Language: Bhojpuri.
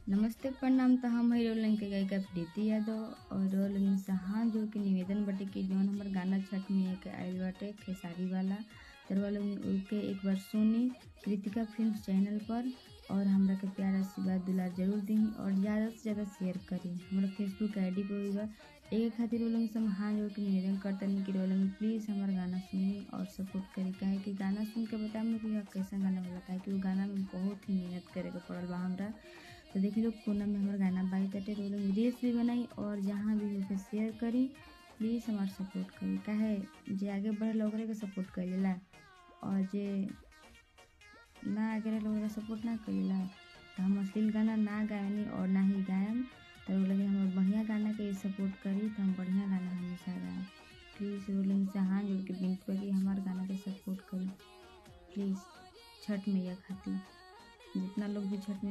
नमस्ते प्रणाम। तो हम है रोलन के गायिका प्रीति यादव और रोलन से हाथ जोड़ के निवेदन बाटे कि जौन हमर गाना छठ मैया के आइल बाटे खेसारी वाला तर लोग उनके एक बार सुनी कृतिका फिल्म्स चैनल पर और हमरा के प्यार आशीर्वाद दुलार जरूर दी और ज़्यादा से ज़्यादा शेयर करी। हमारा फेसबुक आईडी पर भी बा। एक खातिर रोलन से हम हाथ जोड़ के निवेदन करतनी कि रोलन प्लीज़ हमारा गाना सुनी और सपोर्ट करी। काहे कि गाना सुन के बताएं कि कैसा गाना वाला, काहे कि वो गाना में बहुत ही मेहनत करे के पड़ल बा हमरा। तो देख लो कोना में हमारा गाना बाई तटे रोलन रील्स भी बनाई और जहाँ भी होके शेयर करी। प्लीज़ हमारा सपोर्ट करी, काहे जे आगे बढ़े लोग के सपोर्ट करेला और जे ना आगे लोग सपोर्ट ना करेला तो हम अश्लील गाना ना गायनी और ना ही गायम। तो लगे हम बढ़िया गाना के सपोर्ट करी तो हम बढ़िया गाना हमेशा गाएं। प्लीज़ रोलन से हाथ जोड़ के विनती करी हमारे गाना के सपोर्ट करी प्लीज़। छठ मैया खातिर जितना लोग भी छठ में